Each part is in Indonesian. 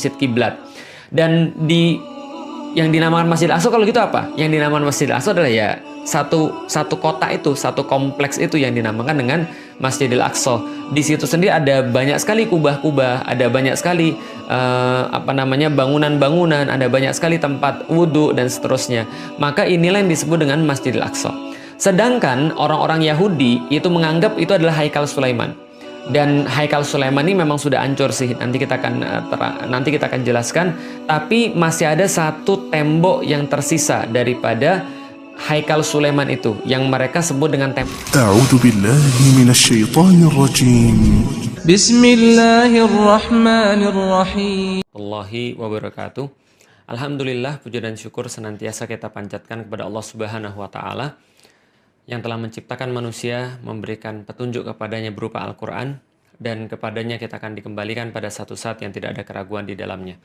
masjid kiblat. Dan yang dinamakan Masjidil Aqsa kalau gitu apa? Yang dinamakan Masjidil Aqsa adalah ya satu kota itu, satu kompleks itu yang dinamakan dengan Masjidil Aqsa. Di situ sendiri ada banyak sekali kubah-kubah, ada banyak sekali bangunan-bangunan, ada banyak sekali tempat wudhu dan seterusnya. Maka inilah yang disebut dengan Masjidil Aqsa. Sedangkan orang-orang Yahudi itu menganggap itu adalah Haikal Sulaiman. Dan Haikal Sulaiman ini memang sudah hancur sih. Nanti kita akan jelaskan. Tapi masih ada satu tembok yang tersisa daripada Haikal Sulaiman itu, yang mereka sebut dengan tembok. A'udzu billahi minasyaitonir rajim. Bismillahirrahmanirrahim. Wallahi wabarakatuh. Alhamdulillah, puji dan syukur senantiasa kita panjatkan kepada Allah Subhanahu wa taala yang telah menciptakan manusia, memberikan petunjuk kepadanya berupa Al-Quran, dan kepadanya kita akan dikembalikan pada satu saat yang tidak ada keraguan di dalamnya.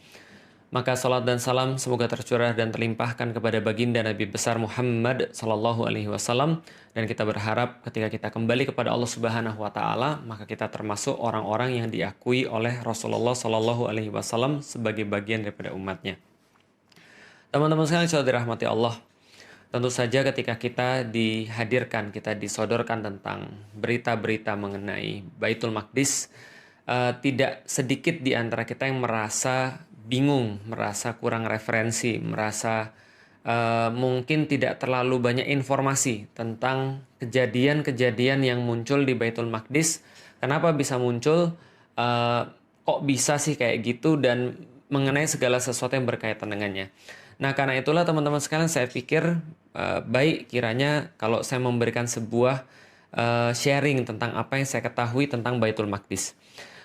Maka salat dan salam semoga tercurah dan terlimpahkan kepada baginda Nabi besar Muhammad sallallahu alaihi wasallam, dan kita berharap ketika kita kembali kepada Allah Subhanahu wa taala, maka kita termasuk orang-orang yang diakui oleh Rasulullah sallallahu alaihi wasallam sebagai bagian daripada umatnya. Teman-teman sekalian, sudah dirahmati Allah. Tentu saja ketika kita dihadirkan, kita disodorkan tentang berita-berita mengenai Baitul Maqdis, tidak sedikit di antara kita yang merasa bingung, merasa kurang referensi, merasa mungkin tidak terlalu banyak informasi tentang kejadian-kejadian yang muncul di Baitul Maqdis. Kenapa bisa muncul, kok bisa sih kayak gitu, dan mengenai segala sesuatu yang berkaitan dengannya. Nah, karena itulah teman-teman sekalian, saya pikir baik kiranya kalau saya memberikan sebuah sharing tentang apa yang saya ketahui tentang Baitul Maqdis.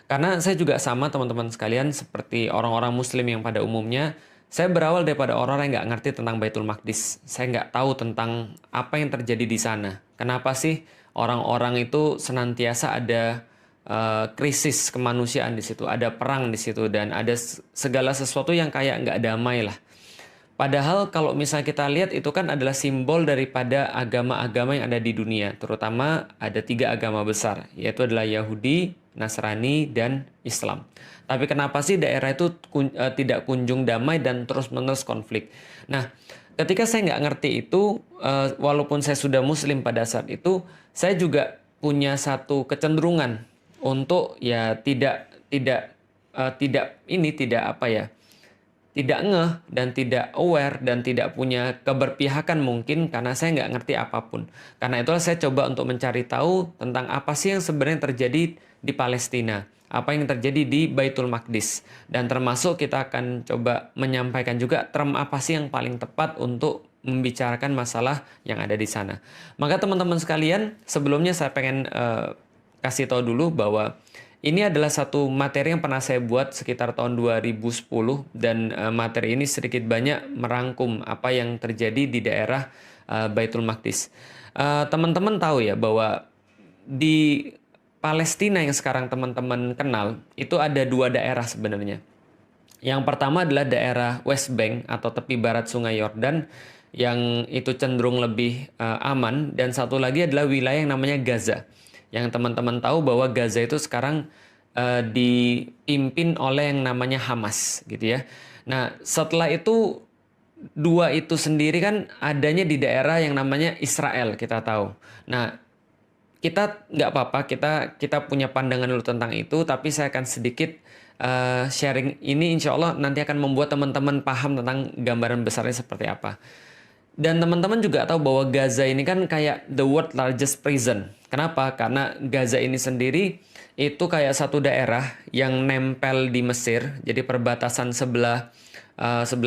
Karena saya juga sama teman-teman sekalian seperti orang-orang muslim yang pada umumnya, saya berawal daripada orang-orang yang nggak ngerti tentang Baitul Maqdis. Saya nggak tahu tentang apa yang terjadi di sana. Kenapa sih orang-orang itu senantiasa ada krisis kemanusiaan di situ, ada perang di situ, dan ada segala sesuatu yang kayak nggak damai lah. Padahal kalau misalnya kita lihat, itu kan adalah simbol daripada agama-agama yang ada di dunia. Terutama ada 3 agama besar, yaitu adalah Yahudi, Nasrani, dan Islam. Tapi kenapa sih daerah itu tidak kunjung damai dan terus-menerus konflik? Nah, ketika saya nggak ngerti itu, walaupun saya sudah muslim pada saat itu, saya juga punya satu kecenderungan untuk ya tidak ngeh dan tidak aware dan tidak punya keberpihakan mungkin karena saya nggak ngerti apapun. Karena itulah saya coba untuk mencari tahu tentang apa sih yang sebenarnya terjadi di Palestina, apa yang terjadi di Baitul Maqdis, dan termasuk kita akan coba menyampaikan juga term apa sih yang paling tepat untuk membicarakan masalah yang ada di sana. Maka teman-teman sekalian, sebelumnya saya pengen kasih tahu dulu bahwa ini adalah satu materi yang pernah saya buat sekitar tahun 2010, dan materi ini sedikit banyak merangkum apa yang terjadi di daerah Baitul Maqdis. Teman-teman tahu ya bahwa di Palestina yang sekarang teman-teman kenal, itu ada 2 daerah sebenarnya. Yang pertama adalah daerah West Bank atau tepi barat Sungai Yordan, yang itu cenderung lebih aman, dan satu lagi adalah wilayah yang namanya Gaza. Yang teman-teman tahu bahwa Gaza itu sekarang dipimpin oleh yang namanya Hamas, gitu ya. Nah, setelah itu 2 itu sendiri kan adanya di daerah yang namanya Israel, kita tahu. Nah, kita nggak apa-apa, kita punya pandangan dulu tentang itu, tapi saya akan sedikit sharing ini, insya Allah nanti akan membuat teman-teman paham tentang gambaran besarnya seperti apa. Dan teman-teman juga tahu bahwa Gaza ini kan kayak the world largest prison. Kenapa? Karena Gaza ini sendiri itu kayak satu daerah yang nempel di Mesir. Jadi perbatasan sebelah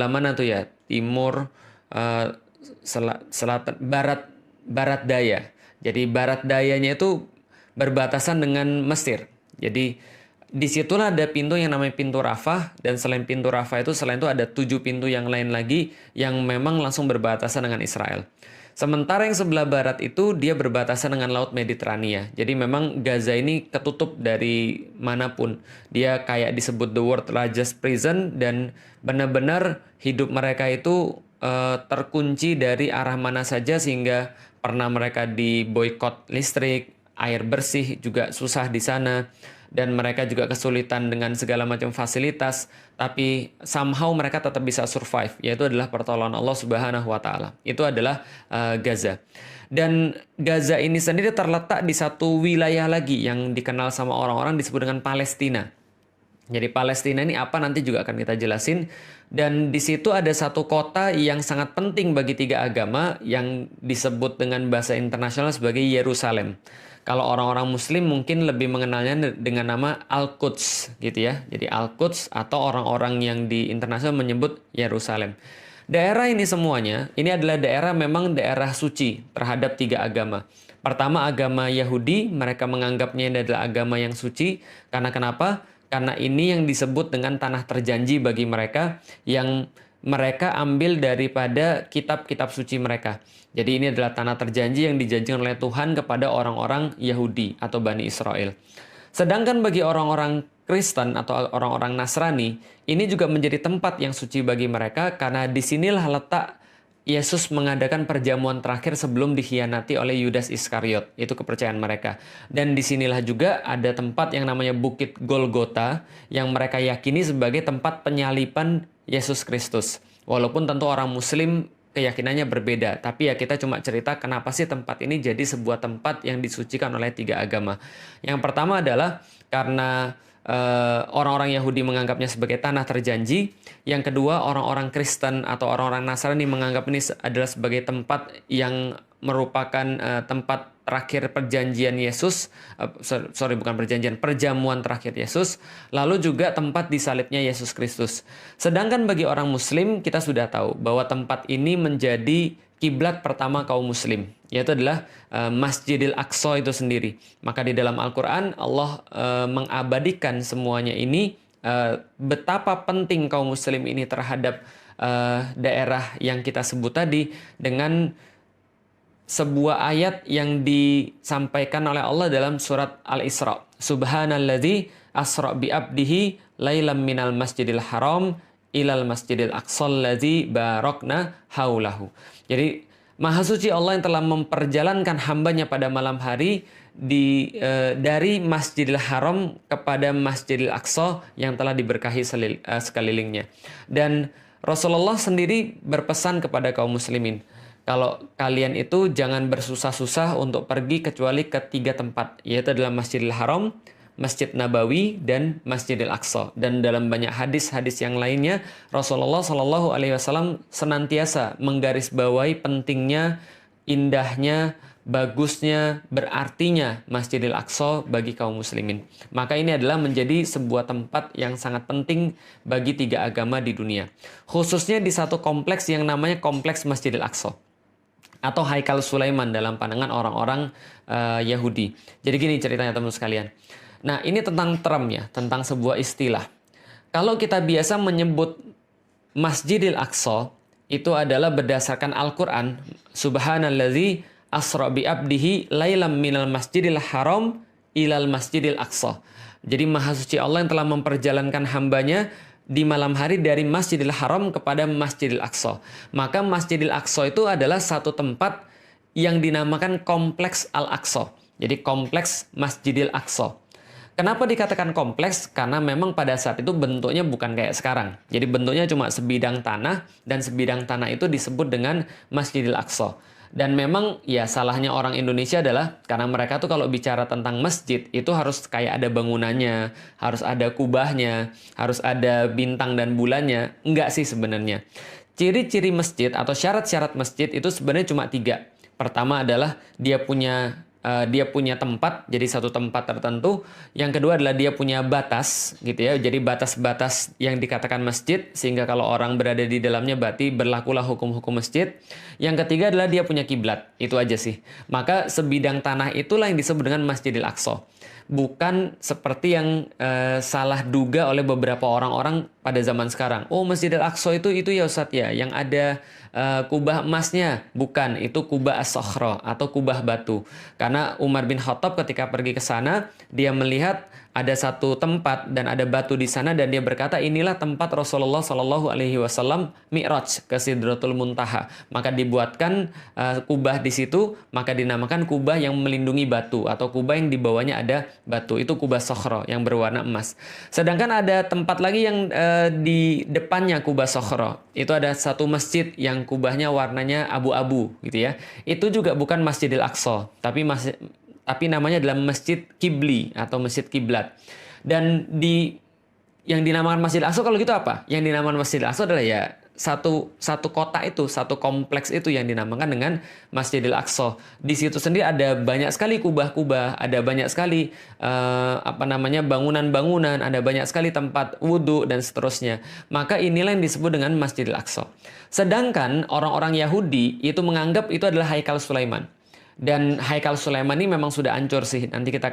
mana tuh ya? Timur, selatan, barat daya. Jadi barat dayanya itu berbatasan dengan Mesir. Jadi disitulah ada pintu yang namanya pintu Rafah, dan selain pintu Rafah itu, selain itu ada 7 pintu yang lain lagi yang memang langsung berbatasan dengan Israel. Sementara yang sebelah barat itu dia berbatasan dengan Laut Mediterania. Jadi memang Gaza ini ketutup dari manapun. Dia kayak disebut the world largest prison, dan benar-benar hidup mereka itu terkunci dari arah mana saja, sehingga pernah mereka diboikot listrik, air bersih juga susah di sana. dan mereka juga kesulitan dengan segala macam fasilitas, tapi somehow mereka tetap bisa survive, yaitu adalah pertolongan Allah Subhanahu wa taala. Itu adalah Gaza. Dan Gaza ini sendiri terletak di satu wilayah lagi yang dikenal sama orang-orang disebut dengan Palestina. Jadi Palestina ini apa nanti juga akan kita jelasin. Dan di situ ada satu kota yang sangat penting bagi tiga agama yang disebut dengan bahasa internasional sebagai Yerusalem. Kalau orang-orang Muslim mungkin lebih mengenalnya dengan nama Al-Quds gitu ya. Jadi Al-Quds atau orang-orang yang di internasional menyebut Yerusalem. Daerah ini semuanya, ini adalah daerah memang daerah suci terhadap tiga agama. Pertama agama Yahudi, mereka menganggapnya ini adalah agama yang suci. Karena kenapa? Karena ini yang disebut dengan tanah terjanji bagi mereka yang mereka ambil daripada kitab-kitab suci mereka. Jadi ini adalah tanah terjanji yang dijanjikan oleh Tuhan kepada orang-orang Yahudi atau Bani Israel. Sedangkan bagi orang-orang Kristen atau orang-orang Nasrani, ini juga menjadi tempat yang suci bagi mereka karena disinilah letak Yesus mengadakan perjamuan terakhir sebelum dikhianati oleh Yudas Iskariot. Itu kepercayaan mereka. Dan disinilah juga ada tempat yang namanya Bukit Golgota yang mereka yakini sebagai tempat penyaliban Yesus Kristus. Walaupun tentu orang Muslim keyakinannya berbeda. Tapi ya kita cuma cerita kenapa sih tempat ini jadi sebuah tempat yang disucikan oleh tiga agama. Yang pertama adalah karena orang-orang Yahudi menganggapnya sebagai tanah terjanji. Yang kedua, orang-orang Kristen atau orang-orang Nasrani menganggap ini adalah sebagai tempat yang merupakan tempat terakhir perjanjian Yesus. Perjamuan terakhir Yesus. Lalu juga tempat disalibnya Yesus Kristus. Sedangkan bagi orang Muslim, kita sudah tahu bahwa tempat ini menjadi kiblat pertama kaum muslim, yaitu adalah Masjidil Aqsa itu sendiri. Maka di dalam Al-Quran Allah mengabadikan semuanya ini, betapa penting kaum muslim ini terhadap daerah yang kita sebut tadi dengan sebuah ayat yang disampaikan oleh Allah dalam surat Al-Isra. Subhanalladzi asra bi abdihi lailam minal masjidil haram ilal masjidil aqsal ladzi barakna haulahu. Jadi Maha Suci Allah yang telah memperjalankan hambanya pada malam hari dari Masjidil Haram kepada Masjidil Aqsa yang telah diberkahi sekelilingnya. Dan Rasulullah sendiri berpesan kepada kaum muslimin, kalau kalian itu jangan bersusah-susah untuk pergi kecuali ke tiga tempat, yaitu adalah Masjidil Haram, Masjid Nabawi, dan Masjidil Aqsa. Dan dalam banyak hadis-hadis yang lainnya, Rasulullah Shallallahu Alaihi Wasallam senantiasa menggarisbawahi pentingnya, indahnya, bagusnya, berartinya Masjidil Aqsa bagi kaum muslimin. Maka ini adalah menjadi sebuah tempat yang sangat penting bagi tiga agama di dunia. Khususnya di satu kompleks yang namanya Kompleks Masjidil Aqsa atau Haikal Sulaiman dalam pandangan orang-orang Yahudi. Jadi gini ceritanya teman-teman sekalian. Nah, ini tentang term ya, tentang sebuah istilah. Kalau kita biasa menyebut Masjidil Aqsa, itu adalah berdasarkan Al-Quran. Subhanalladzi asra bi abdihi lailam minal masjidil haram ilal masjidil aqsa. Jadi Maha Suci Allah yang telah memperjalankan hambanya di malam hari dari Masjidil Haram kepada Masjidil Aqsa. Maka Masjidil Aqsa itu adalah satu tempat yang dinamakan Kompleks Al-Aqsa. Jadi Kompleks Masjidil Aqsa. Kenapa dikatakan kompleks? Karena memang pada saat itu bentuknya bukan kayak sekarang. Jadi bentuknya cuma sebidang tanah, dan sebidang tanah itu disebut dengan Masjidil Aqsa. Dan memang ya salahnya orang Indonesia adalah karena mereka tuh kalau bicara tentang masjid itu harus kayak ada bangunannya, harus ada kubahnya, harus ada bintang dan bulannya. Enggak sih sebenarnya. Ciri-ciri masjid atau syarat-syarat masjid itu sebenarnya cuma 3. Pertama adalah dia punya tempat, jadi satu tempat tertentu. Yang kedua adalah dia punya batas, gitu ya. Jadi batas-batas yang dikatakan masjid, sehingga kalau orang berada di dalamnya berarti berlakulah hukum-hukum masjid. Yang ketiga adalah dia punya kiblat, itu aja sih. Maka sebidang tanah itulah yang disebut dengan Masjidil Aqsa. Bukan seperti yang salah duga oleh beberapa orang-orang pada zaman sekarang. Oh, Masjidil Aqsa itu ya Ustadz ya, yang ada kubah emasnya. Bukan, itu kubah as-sakhra atau kubah batu. Karena Umar bin Khattab ketika pergi ke sana, dia melihat ada satu tempat dan ada batu di sana dan dia berkata inilah tempat Rasulullah Shallallahu Alaihi Wasallam Mi'raj ke Sidratul Muntaha. Maka dibuatkan kubah di situ, maka dinamakan kubah yang melindungi batu atau kubah yang di bawahnya ada batu. Itu kubah Sokhro yang berwarna emas. Sedangkan ada tempat lagi yang di depannya kubah Sokhro. Itu ada satu masjid yang kubahnya warnanya abu-abu gitu ya. Itu juga bukan Masjidil Aqsa, tapi namanya adalah Masjid Kibli atau Masjid Kiblat. Dan yang dinamakan Masjid Al-Aqsa kalau gitu apa? Yang dinamakan Masjid Al-Aqsa adalah ya satu kota itu, satu kompleks itu yang dinamakan dengan Masjidil Aqsa. Di situ sendiri ada banyak sekali kubah-kubah, ada banyak sekali bangunan-bangunan, ada banyak sekali tempat wudhu dan seterusnya. Maka inilah yang disebut dengan Masjidil Aqsa. Sedangkan orang-orang Yahudi itu menganggap itu adalah Haikal Sulaiman. Dan Haikal Sulaiman ini memang sudah hancur sih. Nanti kita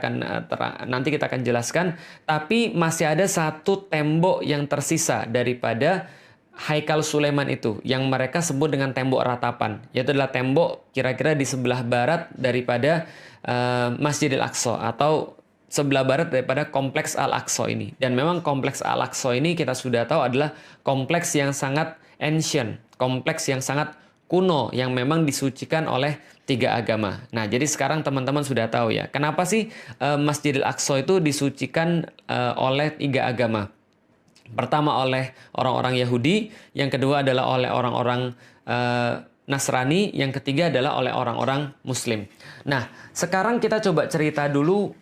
akan jelaskan. Tapi masih ada satu tembok yang tersisa daripada Haikal Sulaiman itu, yang mereka sebut dengan tembok ratapan. Yaitu adalah tembok kira-kira di sebelah barat daripada Masjidil Aqsa atau sebelah barat daripada kompleks Al-Aqsa ini. Dan memang kompleks Al-Aqsa ini kita sudah tahu adalah kompleks yang sangat ancient, kompleks yang sangat kuno yang memang disucikan oleh 3 agama. Nah, jadi sekarang teman-teman sudah tahu ya, kenapa sih Masjidil Aqsa itu disucikan oleh 3 agama. Pertama oleh orang-orang Yahudi, yang kedua adalah oleh orang-orang Nasrani, yang ketiga adalah oleh orang-orang Muslim. Nah, sekarang kita coba cerita dulu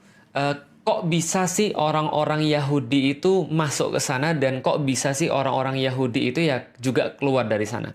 kok bisa sih orang-orang Yahudi itu masuk ke sana dan kok bisa sih orang-orang Yahudi itu ya juga keluar dari sana.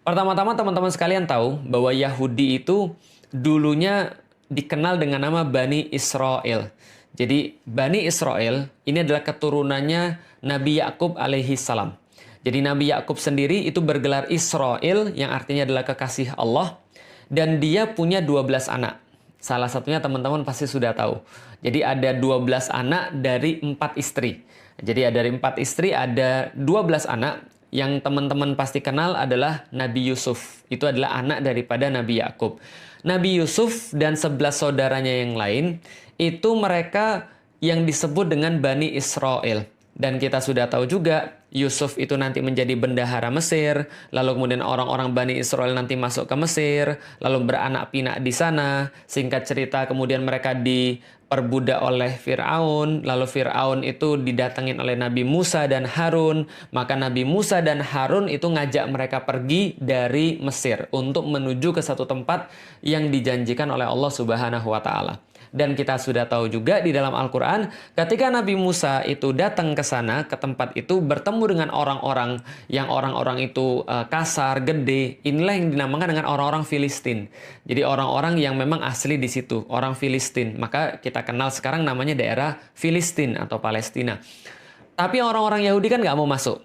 Pertama-tama teman-teman sekalian tahu bahwa Yahudi itu dulunya dikenal dengan nama Bani Israel. Jadi Bani Israel ini adalah keturunannya Nabi Yakub alaihi salam. Jadi Nabi Yakub sendiri itu bergelar Israel yang artinya adalah kekasih Allah. Dan dia punya 12 anak. Salah satunya teman-teman pasti sudah tahu. Jadi ada 12 anak dari 4 istri. Jadi dari 4 istri ada 12 anak. Yang teman-teman pasti kenal adalah Nabi Yusuf. Itu adalah anak daripada Nabi Yakub. Nabi Yusuf dan 11 saudaranya yang lain, itu mereka yang disebut dengan Bani Israel. Dan kita sudah tahu juga, Yusuf itu nanti menjadi bendahara Mesir, lalu kemudian orang-orang Bani Israel nanti masuk ke Mesir, lalu beranak pinak di sana. Singkat cerita kemudian mereka diperbudak oleh Fir'aun, lalu Fir'aun itu didatengin oleh Nabi Musa dan Harun. Maka Nabi Musa dan Harun itu ngajak mereka pergi dari Mesir untuk menuju ke satu tempat yang dijanjikan oleh Allah Subhanahu wa Ta'ala. Dan kita sudah tahu juga di dalam Al-Quran, ketika Nabi Musa itu datang ke sana, ke tempat itu, bertemu dengan orang-orang yang orang-orang itu kasar, gede. Inilah yang dinamakan dengan orang-orang Filistin. Jadi orang-orang yang memang asli di situ, orang Filistin. Maka kita kenal sekarang namanya daerah Filistin atau Palestina. Tapi orang-orang Yahudi kan nggak mau masuk.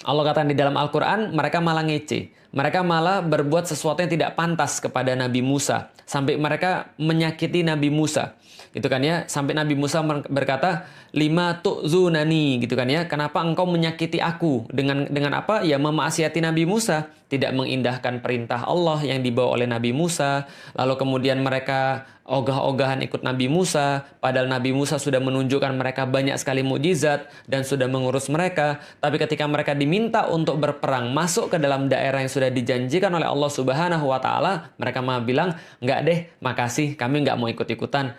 Allah katakan di dalam Al-Quran, mereka malah ngece. Mereka malah berbuat sesuatu yang tidak pantas kepada Nabi Musa. Sampai mereka menyakiti Nabi Musa. Gitu kan ya. Sampai Nabi Musa berkata, "Lima tu'zunani," gitu kan ya. Kenapa engkau menyakiti aku? Dengan apa? Ya memaksiati Nabi Musa. Tidak mengindahkan perintah Allah yang dibawa oleh Nabi Musa. Lalu kemudian mereka ogah-ogahan ikut Nabi Musa, padahal Nabi Musa sudah menunjukkan mereka banyak sekali mukjizat dan sudah mengurus mereka. Tapi ketika mereka diminta untuk berperang, masuk ke dalam daerah yang sudah dijanjikan oleh Allah Subhanahu wa Ta'ala, mereka malah bilang, "Enggak deh, makasih, kami enggak mau ikut-ikutan.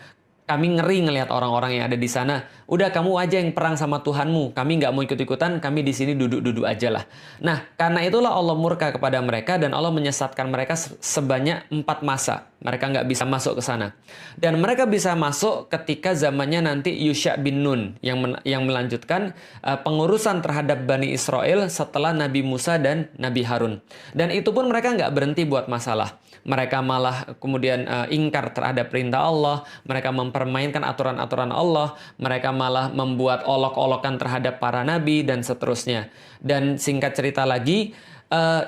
Kami ngeri ngelihat orang-orang yang ada di sana. Udah kamu aja yang perang sama Tuhanmu. Kami nggak mau ikut-ikutan. Kami di sini duduk-duduk aja lah." Nah, karena itulah Allah murka kepada mereka dan Allah menyesatkan mereka sebanyak 4 masa. Mereka nggak bisa masuk ke sana. Dan mereka bisa masuk ketika zamannya nanti Yusha bin Nun yang melanjutkan pengurusan terhadap Bani Israel setelah Nabi Musa dan Nabi Harun. Dan itu pun mereka nggak berhenti buat masalah. Mereka malah kemudian ingkar terhadap perintah Allah. Mereka mempermainkan aturan-aturan Allah. Mereka malah membuat olok-olokan terhadap para nabi dan seterusnya. Dan singkat cerita lagi,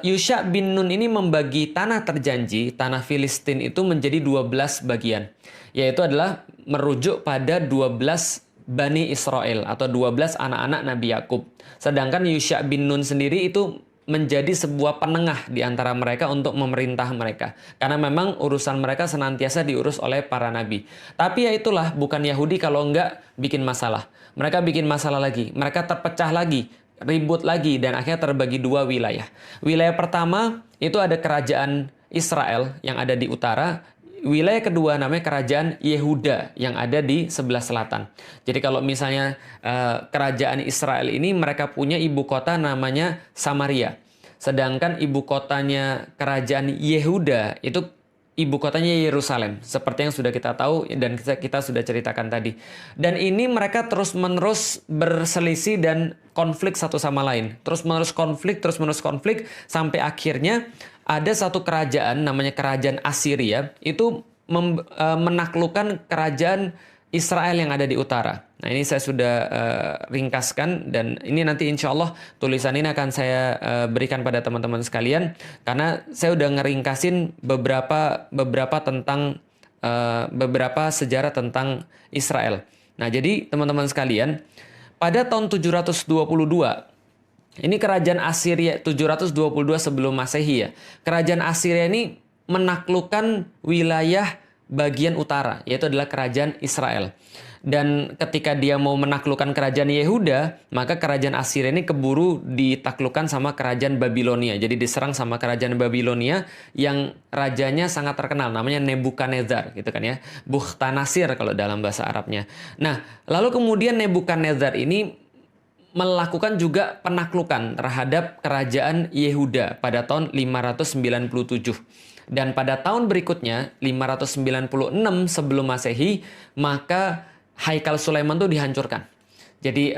Yusha bin Nun ini membagi tanah terjanji, tanah Filistin itu menjadi 12 bagian. Yaitu adalah merujuk pada 12 Bani Israel atau 12 anak-anak Nabi Yakub. Sedangkan Yusha bin Nun sendiri itu menjadi sebuah penengah di antara mereka untuk memerintah mereka. Karena memang urusan mereka senantiasa diurus oleh para nabi. Tapi ya itulah, bukan Yahudi kalau enggak bikin masalah. Mereka bikin masalah lagi, mereka terpecah lagi, ribut lagi, dan akhirnya terbagi dua wilayah. Wilayah pertama itu ada kerajaan Israel yang ada di utara. Wilayah kedua namanya kerajaan Yehuda yang ada di sebelah selatan. Jadi kalau misalnya kerajaan Israel ini mereka punya ibu kota namanya Samaria. Sedangkan ibu kotanya kerajaan Yehuda itu ibu kotanya Yerusalem. Seperti yang sudah kita tahu dan kita sudah ceritakan tadi. Dan ini mereka terus-menerus berselisih dan konflik satu sama lain. Terus-menerus konflik sampai akhirnya ada satu kerajaan namanya kerajaan Assyria itu menaklukkan kerajaan Israel yang ada di utara. Nah, ini saya sudah ringkaskan dan ini nanti insya Allah tulisan ini akan saya berikan pada teman-teman sekalian karena saya udah ngeringkasin beberapa tentang beberapa sejarah tentang Israel. Nah, jadi teman-teman sekalian, pada tahun 722 ini kerajaan Assyria 722 sebelum Masehi ya. Kerajaan Assyria ini menaklukkan wilayah bagian utara, yaitu adalah kerajaan Israel. Dan ketika dia mau menaklukkan kerajaan Yehuda, maka kerajaan Assyria ini keburu ditaklukkan sama kerajaan Babilonia. Jadi diserang sama kerajaan Babilonia yang rajanya sangat terkenal, namanya Nebukadnezar gitu kan ya. Bukhtanasir kalau dalam bahasa Arabnya. Nah, lalu kemudian Nebukadnezar ini melakukan juga penaklukan terhadap kerajaan Yehuda pada tahun 597. Dan pada tahun berikutnya, 596 sebelum Masehi, maka Haikal Sulaiman itu dihancurkan. Jadi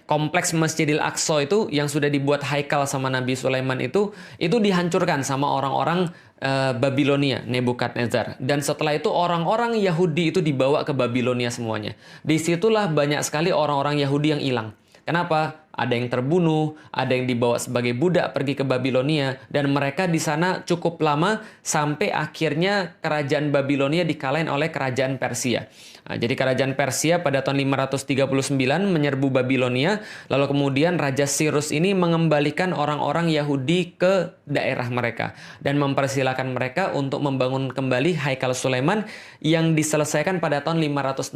kompleks Masjidil Aqsa itu yang sudah dibuat Haikal sama Nabi Sulaiman itu dihancurkan sama orang-orang Babilonia, Nebukadnezar. Dan setelah itu orang-orang Yahudi itu dibawa ke Babilonia semuanya. Disitulah banyak sekali orang-orang Yahudi yang hilang. Kenapa? Ada yang terbunuh, ada yang dibawa sebagai budak pergi ke Babilonia, dan mereka di sana cukup lama sampai akhirnya kerajaan Babilonia dikalahin oleh kerajaan Persia. Nah, jadi kerajaan Persia pada tahun 539 menyerbu Babilonia, lalu kemudian Raja Cyrus ini mengembalikan orang-orang Yahudi ke daerah mereka dan mempersilahkan mereka untuk membangun kembali Haikal Sulaiman yang diselesaikan pada tahun 516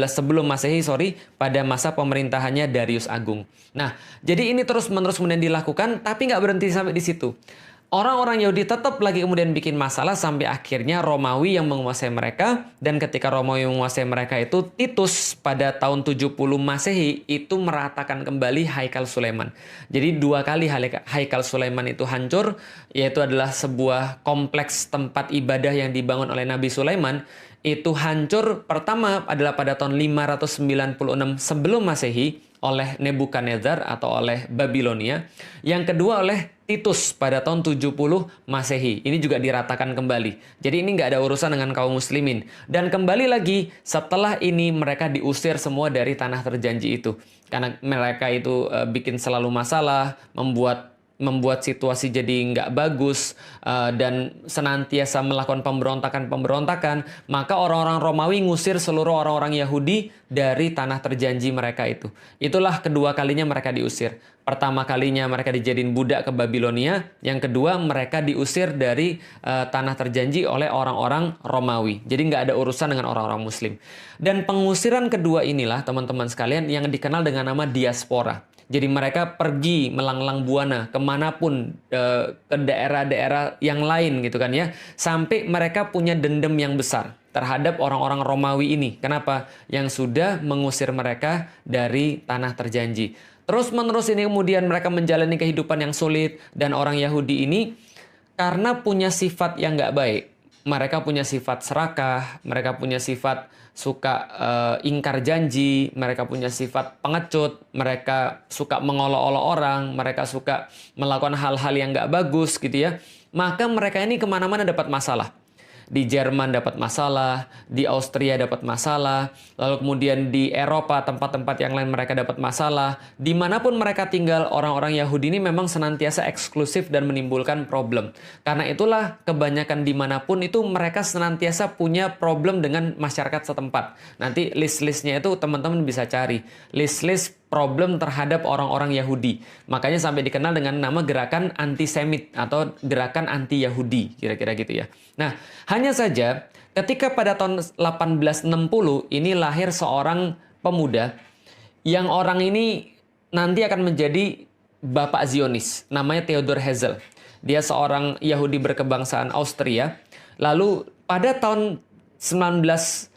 sebelum Masehi, pada masa pemerintahannya Darius Agung. Nah, jadi ini terus-menerus kemudian dilakukan, tapi nggak berhenti sampai di situ. Orang-orang Yahudi tetap lagi kemudian bikin masalah sampai akhirnya Romawi yang menguasai mereka, dan ketika Romawi menguasai mereka itu Titus pada tahun 70 Masehi itu meratakan kembali Haikal Sulaiman. Jadi 2 kali Haikal Sulaiman itu hancur, yaitu adalah sebuah kompleks tempat ibadah yang dibangun oleh Nabi Sulaiman. Itu hancur pertama adalah pada tahun 596 sebelum Masehi oleh Nebukadnezar atau oleh Babilonia. Yang kedua oleh Titus pada tahun 70 Masehi. Ini juga diratakan kembali. Jadi ini nggak ada urusan dengan kaum muslimin. Dan kembali lagi setelah ini mereka diusir semua dari tanah terjanji itu. Karena mereka itu bikin selalu masalah, membuat situasi jadi nggak bagus, dan senantiasa melakukan pemberontakan, maka orang-orang Romawi ngusir seluruh orang-orang Yahudi dari tanah terjanji mereka itu. Itulah kedua kalinya mereka diusir. Pertama kalinya mereka dijadiin budak ke Babilonia, yang kedua mereka diusir dari tanah terjanji oleh orang-orang Romawi. Jadi nggak ada urusan dengan orang-orang Muslim. Dan pengusiran kedua inilah teman-teman sekalian yang dikenal dengan nama diaspora. Jadi mereka pergi melanglang buana kemanapun, ke daerah-daerah yang lain gitu kan ya. Sampai mereka punya dendam yang besar terhadap orang-orang Romawi ini. Kenapa? Yang sudah mengusir mereka dari tanah terjanji. Terus-menerus ini kemudian mereka menjalani kehidupan yang sulit. Dan orang Yahudi ini karena punya sifat yang nggak baik. Mereka punya sifat serakah, mereka punya sifat suka ingkar janji, mereka punya sifat pengecut, mereka suka mengolok-olok orang, mereka suka melakukan hal-hal yang nggak bagus gitu ya. Maka mereka ini kemana-mana dapat masalah. Di Jerman dapat masalah, di Austria dapat masalah, lalu kemudian di Eropa tempat-tempat yang lain mereka dapat masalah. Dimanapun mereka tinggal, orang-orang Yahudi ini memang senantiasa eksklusif dan menimbulkan problem. Karena itulah kebanyakan dimanapun itu mereka senantiasa punya problem dengan masyarakat setempat. Nanti list-listnya itu teman-teman bisa cari. List-list problem terhadap orang-orang Yahudi. Makanya sampai dikenal dengan nama gerakan antisemit atau gerakan anti-Yahudi, kira-kira gitu ya. Nah, hanya saja ketika pada tahun 1860 ini lahir seorang pemuda yang orang ini nanti akan menjadi bapak Zionis, namanya Theodor Herzl. Dia seorang Yahudi berkebangsaan Austria. Lalu pada tahun 1896,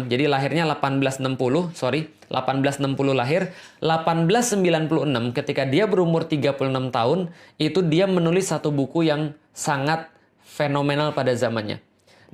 jadi lahirnya 1860 lahir, 1896 ketika dia berumur 36 tahun, itu dia menulis satu buku yang sangat fenomenal pada zamannya.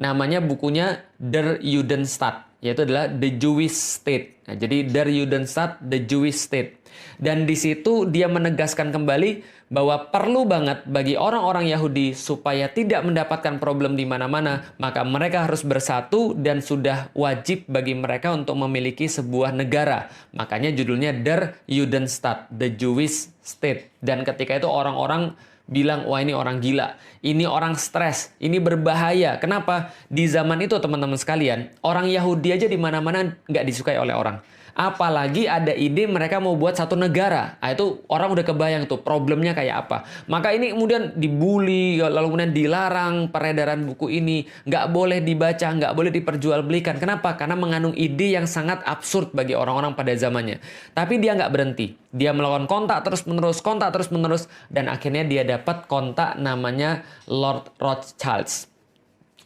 Namanya bukunya Der Judenstaat, yaitu adalah The Jewish State. Nah, jadi Der Judenstaat, The Jewish State. Dan di situ dia menegaskan kembali bahwa perlu banget bagi orang-orang Yahudi supaya tidak mendapatkan problem di mana-mana, maka mereka harus bersatu dan sudah wajib bagi mereka untuk memiliki sebuah negara. Makanya judulnya Der Judenstaat, The Jewish State. Dan ketika itu orang-orang bilang, wah ini orang gila, ini orang stres, ini berbahaya. Kenapa? Di zaman itu teman-teman sekalian, orang Yahudi aja di mana-mana nggak disukai oleh orang. Apalagi ada ide mereka mau buat satu negara. Nah, itu orang udah kebayang tuh problemnya kayak apa. Maka ini kemudian dibully, lalu kemudian dilarang peredaran buku ini. Nggak boleh dibaca, nggak boleh diperjualbelikan. Kenapa? Karena mengandung ide yang sangat absurd bagi orang-orang pada zamannya. Tapi dia nggak berhenti. Dia melakukan kontak terus-menerus. Dan akhirnya dia dapat kontak namanya Lord Rothschild.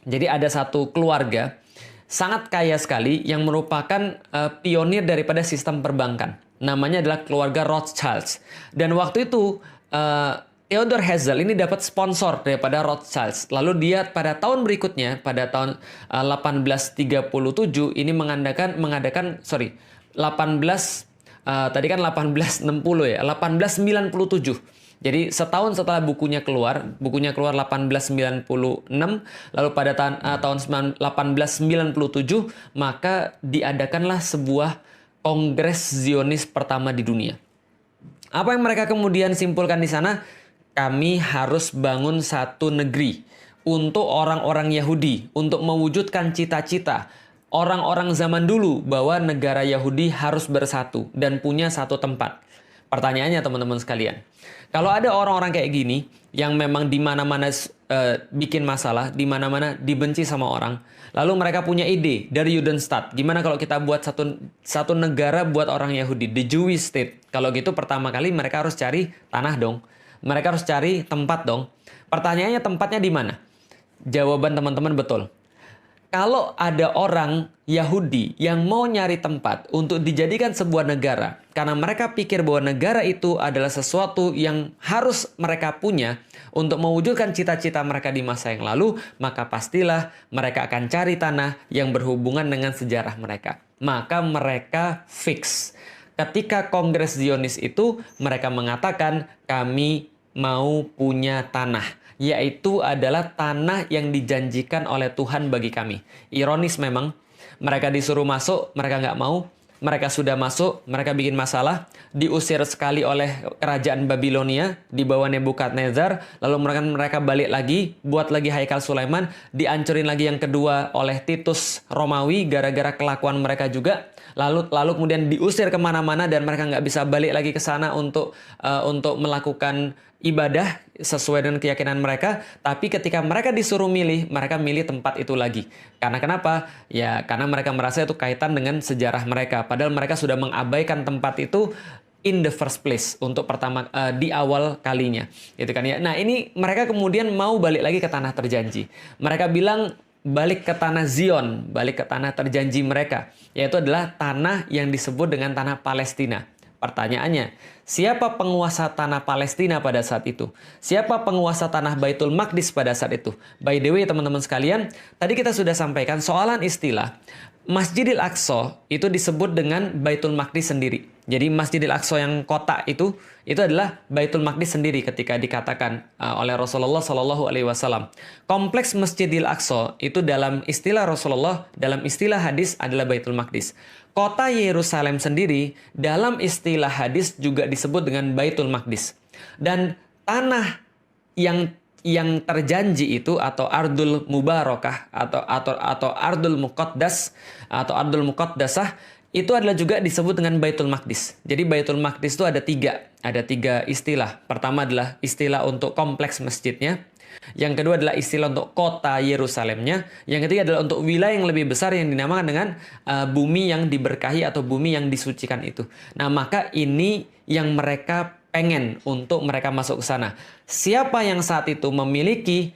Jadi ada satu keluarga sangat kaya sekali yang merupakan pionir daripada sistem perbankan. Namanya adalah keluarga Rothschild. Dan waktu itu Theodor Herzl ini dapat sponsor daripada Rothschild. Lalu dia pada tahun berikutnya, pada tahun 1837 ini mengadakan 1897. Jadi setahun setelah bukunya keluar 1896, lalu pada tahun 1897 maka diadakanlah sebuah Kongres Zionis pertama di dunia. Apa yang mereka kemudian simpulkan di sana? Kami harus bangun satu negeri untuk orang-orang Yahudi, untuk mewujudkan cita-cita orang-orang zaman dulu bahwa negara Yahudi harus bersatu dan punya satu tempat. Pertanyaannya teman-teman sekalian, kalau ada orang-orang kayak gini yang memang di mana-mana bikin masalah, di mana-mana dibenci sama orang, lalu mereka punya ide dari Judenstaat, gimana kalau kita buat satu negara buat orang Yahudi, the Jewish State. Kalau gitu pertama kali mereka harus cari tanah dong, mereka harus cari tempat dong. Pertanyaannya tempatnya di mana? Jawaban teman-teman betul. Kalau ada orang Yahudi yang mau nyari tempat untuk dijadikan sebuah negara, karena mereka pikir bahwa negara itu adalah sesuatu yang harus mereka punya untuk mewujudkan cita-cita mereka di masa yang lalu, maka pastilah mereka akan cari tanah yang berhubungan dengan sejarah mereka. Maka mereka fix. Ketika Kongres Zionis itu, mereka mengatakan kami mau punya tanah. Yaitu adalah tanah yang dijanjikan oleh Tuhan bagi kami. Ironis memang, mereka disuruh masuk, mereka nggak mau. Mereka sudah masuk, mereka bikin masalah, diusir sekali oleh kerajaan Babilonia di bawah Nebukadnezar, lalu mereka balik lagi, buat lagi Haikal Sulaiman, dihancurin lagi yang kedua oleh Titus Romawi gara-gara kelakuan mereka juga. Lalu kemudian diusir kemana-mana dan mereka nggak bisa balik lagi ke sana untuk melakukan ibadah sesuai dengan keyakinan mereka. Tapi ketika mereka disuruh milih, mereka milih tempat itu lagi. Karena kenapa? Ya karena mereka merasa itu kaitan dengan sejarah mereka. Padahal mereka sudah mengabaikan tempat itu in the first place untuk pertama di awal kalinya, gitu kan ya. Nah ini mereka kemudian mau balik lagi ke tanah terjanji. Mereka bilang balik ke tanah Zion, balik ke tanah terjanji mereka, yaitu adalah tanah yang disebut dengan tanah Palestina. Pertanyaannya, siapa penguasa tanah Palestina pada saat itu? Siapa penguasa tanah Baitul Maqdis pada saat itu? By the way, teman-teman sekalian, tadi kita sudah sampaikan soalan istilah. Masjidil Aqsa itu disebut dengan Baitul Maqdis sendiri. Jadi Masjidil Aqsa yang kotak itu adalah Baitul Maqdis sendiri ketika dikatakan oleh Rasulullah Shallallahu Alaihi Wasallam. Kompleks Masjidil Aqsa itu dalam istilah Rasulullah, dalam istilah hadis adalah Baitul Maqdis. Kota Yerusalem sendiri dalam istilah hadis juga disebut dengan Baitul Maqdis. Dan tanah yang terjanji itu atau Ardul Mubarakah atau Ardul Muqaddas atau Ardul Muqaddasah itu adalah juga disebut dengan Baitul Maqdis. Jadi Baitul Maqdis itu ada tiga istilah. Pertama adalah istilah untuk kompleks masjidnya. Yang kedua adalah istilah untuk kota Yerusalemnya. Yang ketiga adalah untuk wilayah yang lebih besar yang dinamakan dengan bumi yang diberkahi atau bumi yang disucikan itu. Nah, maka ini yang mereka pengen untuk mereka masuk ke sana. Siapa yang saat itu memiliki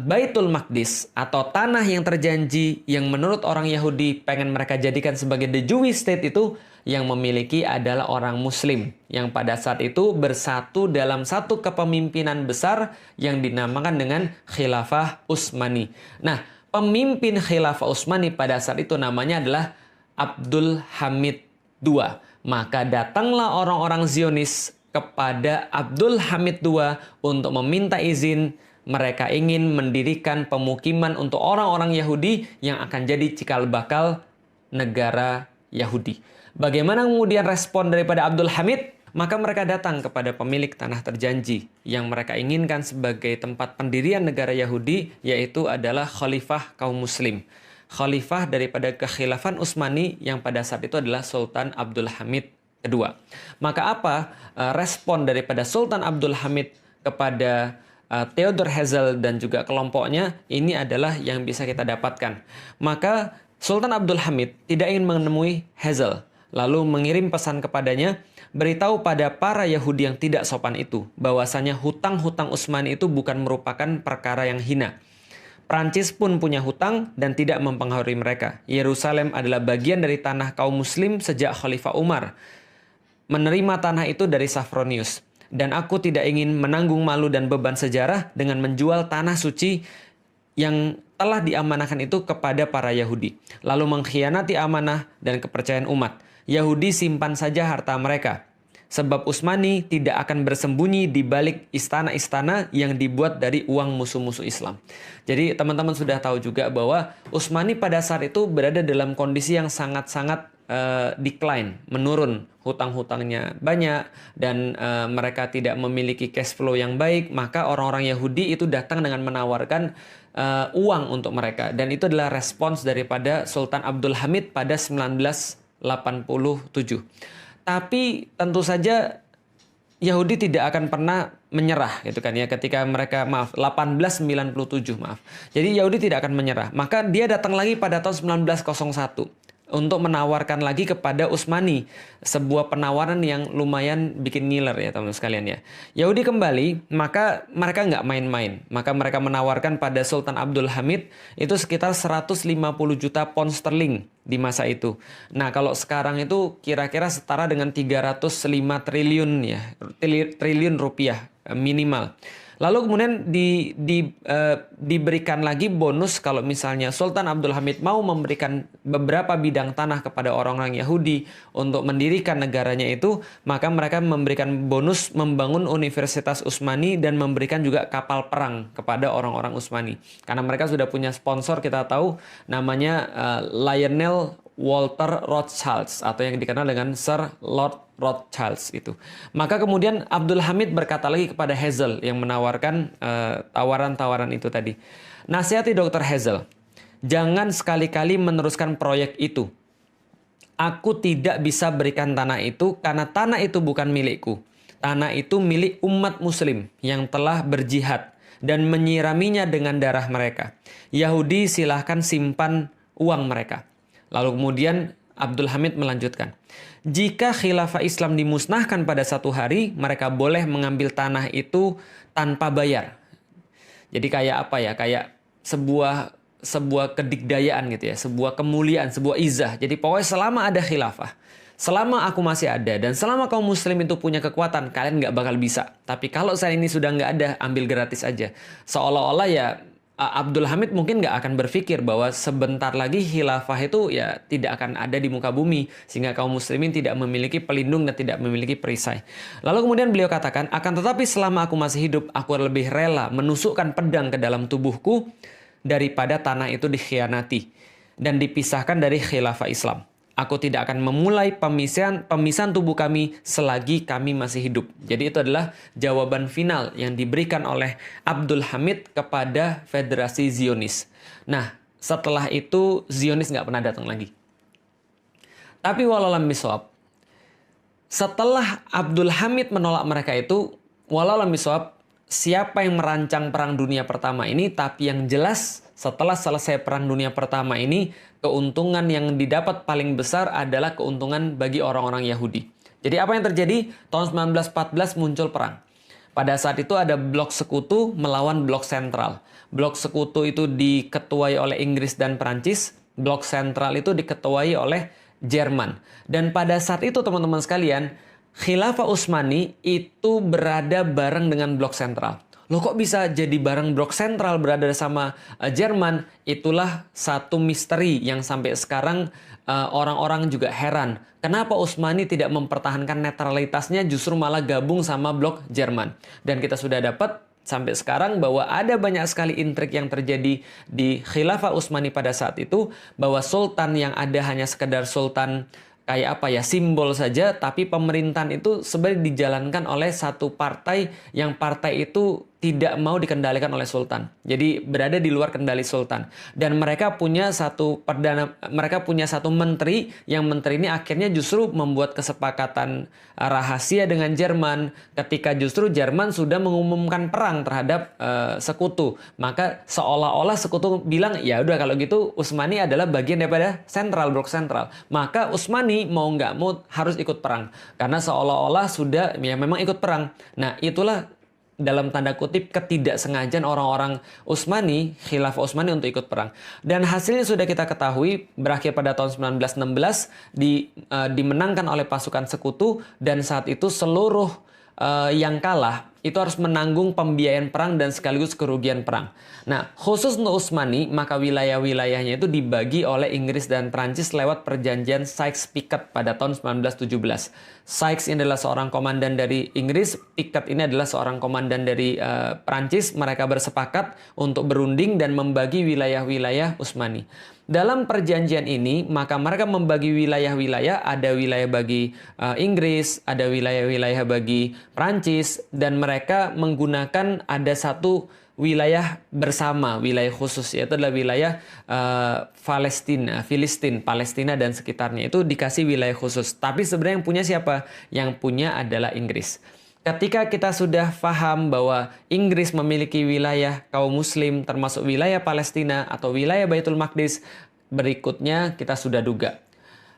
Baitul Maqdis atau tanah yang terjanji yang menurut orang Yahudi pengen mereka jadikan sebagai the Jewish state itu, yang memiliki adalah orang Muslim yang pada saat itu bersatu dalam satu kepemimpinan besar yang dinamakan dengan Khilafah Utsmani. Nah, pemimpin Khilafah Utsmani pada saat itu namanya adalah Abdul Hamid II. Maka datanglah orang-orang Zionis kepada Abdul Hamid II untuk meminta izin. Mereka ingin mendirikan pemukiman untuk orang-orang Yahudi yang akan jadi cikal bakal negara Yahudi. Bagaimana kemudian respon daripada Abdul Hamid? Maka mereka datang kepada pemilik tanah terjanji yang mereka inginkan sebagai tempat pendirian negara Yahudi, yaitu adalah Khalifah kaum Muslim. Khalifah daripada kekhilafan Utsmani yang pada saat itu adalah Sultan Abdul Hamid II. Maka apa respon daripada Sultan Abdul Hamid kepada Theodor Herzl dan juga kelompoknya? Ini adalah yang bisa kita dapatkan. Maka Sultan Abdul Hamid tidak ingin menemui Herzl, lalu mengirim pesan kepadanya, beritahu pada para Yahudi yang tidak sopan itu bahwasanya hutang-hutang Utsmani itu bukan merupakan perkara yang hina. Prancis pun punya hutang dan tidak mempengaruhi mereka. Yerusalem adalah bagian dari tanah kaum Muslim sejak Khalifah Umar menerima tanah itu dari Safronius. Dan aku tidak ingin menanggung malu dan beban sejarah dengan menjual tanah suci yang telah diamanahkan itu kepada para Yahudi, lalu mengkhianati amanah dan kepercayaan umat. Yahudi simpan saja harta mereka, sebab Utsmani tidak akan bersembunyi di balik istana-istana yang dibuat dari uang musuh-musuh Islam. Jadi teman-teman sudah tahu juga bahwa Utsmani pada saat itu berada dalam kondisi yang sangat-sangat decline, menurun, hutang-hutangnya banyak dan mereka tidak memiliki cash flow yang baik. Maka orang-orang Yahudi itu datang dengan menawarkan uang untuk mereka, dan itu adalah respons daripada Sultan Abdul Hamid pada 1987. Tapi tentu saja Yahudi tidak akan pernah menyerah gitu kan ya, ketika mereka 1897. Jadi Yahudi tidak akan menyerah. Maka dia datang lagi pada tahun 1901 untuk menawarkan lagi kepada Utsmani sebuah penawaran yang lumayan bikin ngiler ya teman-teman sekalian ya. Yahudi kembali, maka mereka nggak main-main. Maka mereka menawarkan pada Sultan Abdul Hamid itu sekitar 150 juta pound sterling di masa itu. Nah, kalau sekarang itu kira-kira setara dengan 305 triliun ya, triliun rupiah minimal. Lalu kemudian diberikan lagi bonus kalau misalnya Sultan Abdul Hamid mau memberikan beberapa bidang tanah kepada orang-orang Yahudi untuk mendirikan negaranya itu, maka mereka memberikan bonus membangun Universitas Utsmani dan memberikan juga kapal perang kepada orang-orang Utsmani. Karena mereka sudah punya sponsor, kita tahu namanya Lionel Walter Rothschild atau yang dikenal dengan Sir Lord Rothschild itu. Maka kemudian Abdul Hamid berkata lagi kepada Herzl yang menawarkan tawaran-tawaran itu tadi. Nasihati Dr. Herzl, jangan sekali-kali meneruskan proyek itu. Aku tidak bisa berikan tanah itu karena tanah itu bukan milikku. Tanah itu milik umat muslim yang telah berjihad dan menyiraminya dengan darah mereka. Yahudi silahkan simpan uang mereka. Lalu kemudian Abdul Hamid melanjutkan, jika khilafah Islam dimusnahkan pada satu hari, mereka boleh mengambil tanah itu tanpa bayar. Jadi kayak apa ya? Kayak sebuah kedikdayaan gitu ya, sebuah kemuliaan, sebuah izah. Jadi pokoknya selama ada khilafah, selama aku masih ada, dan selama kaum muslim itu punya kekuatan, kalian nggak bakal bisa. Tapi kalau saya ini sudah nggak ada, ambil gratis aja. Seolah-olah ya Abdul Hamid mungkin nggak akan berpikir bahwa sebentar lagi khilafah itu ya tidak akan ada di muka bumi, sehingga kaum muslimin tidak memiliki pelindung dan tidak memiliki perisai. Lalu kemudian beliau katakan, akan tetapi selama aku masih hidup, aku lebih rela menusukkan pedang ke dalam tubuhku daripada tanah itu dikhianati dan dipisahkan dari khilafah Islam. Aku tidak akan memulai pemisahan tubuh kami selagi kami masih hidup. Jadi itu adalah jawaban final yang diberikan oleh Abdul Hamid kepada Federasi Zionis. Nah, setelah itu Zionis nggak pernah datang lagi. Tapi walau lam bisawab, setelah Abdul Hamid menolak mereka itu, walau lam bisawab, siapa yang merancang Perang Dunia Pertama ini, tapi yang jelas setelah selesai Perang Dunia Pertama ini, keuntungan yang didapat paling besar adalah keuntungan bagi orang-orang Yahudi. Jadi apa yang terjadi? Tahun 1914 muncul perang. Pada saat itu ada blok sekutu melawan blok sentral. Blok sekutu itu diketuai oleh Inggris dan Perancis. Blok sentral itu diketuai oleh Jerman. Dan pada saat itu teman-teman sekalian, Khilafah Utsmani itu berada bareng dengan blok sentral. Loh kok bisa jadi bareng blok sentral berada sama Jerman? Itulah satu misteri yang sampai sekarang orang-orang juga heran. Kenapa Utsmani tidak mempertahankan netralitasnya, justru malah gabung sama blok Jerman. Dan kita sudah dapat sampai sekarang bahwa ada banyak sekali intrik yang terjadi di Khilafah Utsmani pada saat itu, bahwa sultan yang ada hanya sekedar sultan kayak apa ya, simbol saja, tapi pemerintahan itu sebenarnya dijalankan oleh satu partai yang partai itu tidak mau dikendalikan oleh sultan. Jadi berada di luar kendali sultan. Dan mereka punya satu menteri, yang menteri ini akhirnya justru membuat kesepakatan rahasia dengan Jerman ketika justru Jerman sudah mengumumkan perang terhadap sekutu. Maka seolah-olah sekutu bilang, ya udah kalau gitu Utsmani adalah bagian daripada sentral, blok sentral. Maka Utsmani mau nggak mau harus ikut perang. Karena seolah-olah sudah ya memang ikut perang. Nah itulah dalam tanda kutip ketidaksengajaan orang-orang Utsmani, Khilafah Utsmani untuk ikut perang. Dan hasilnya sudah kita ketahui, berakhir pada tahun 1916 dimenangkan oleh pasukan sekutu, dan saat itu seluruh yang kalah itu harus menanggung pembiayaan perang dan sekaligus kerugian perang. Nah, khusus untuk Utsmani, maka wilayah-wilayahnya itu dibagi oleh Inggris dan Prancis lewat perjanjian Sykes-Picot pada tahun 1917. Sykes ini adalah seorang komandan dari Inggris, Picot ini adalah seorang komandan dari Prancis. Mereka bersepakat untuk berunding dan membagi wilayah-wilayah Utsmani. Dalam perjanjian ini, maka mereka membagi wilayah-wilayah, ada wilayah bagi Inggris, ada wilayah-wilayah bagi Prancis, dan mereka menggunakan ada satu wilayah bersama, wilayah khusus, yaitu adalah wilayah Palestina dan sekitarnya. Itu dikasih wilayah khusus. Tapi sebenarnya yang punya siapa? Yang punya adalah Inggris. Ketika kita sudah paham bahwa Inggris memiliki wilayah kaum muslim termasuk wilayah Palestina atau wilayah Baitul Maqdis, berikutnya kita sudah duga.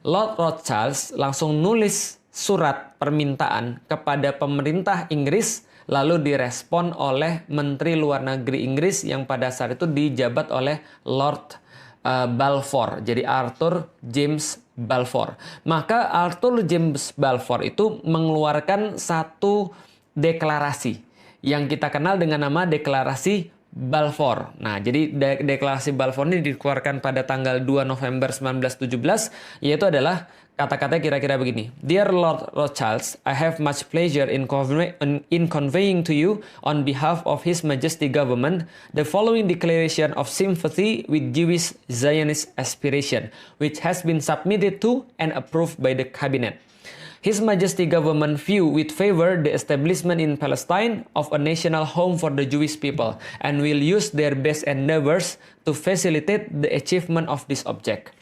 Lord Rothschild langsung nulis surat permintaan kepada pemerintah Inggris, lalu direspon oleh Menteri Luar Negeri Inggris yang pada saat itu dijabat oleh Lord Balfour. Jadi Arthur James Balfour. Maka Arthur James Balfour itu mengeluarkan satu deklarasi yang kita kenal dengan nama Deklarasi Balfour. Nah, jadi Deklarasi Balfour ini dikeluarkan pada tanggal 2 November 1917, yaitu adalah kata-kata kira-kira begini. Dear Lord Rothschild, I have much pleasure in conveying to you on behalf of His Majesty Government the following declaration of sympathy with Jewish Zionist aspiration, which has been submitted to and approved by the Cabinet. His Majesty Government view with favor the establishment in Palestine of a national home for the Jewish people and will use their best endeavors to facilitate the achievement of this object.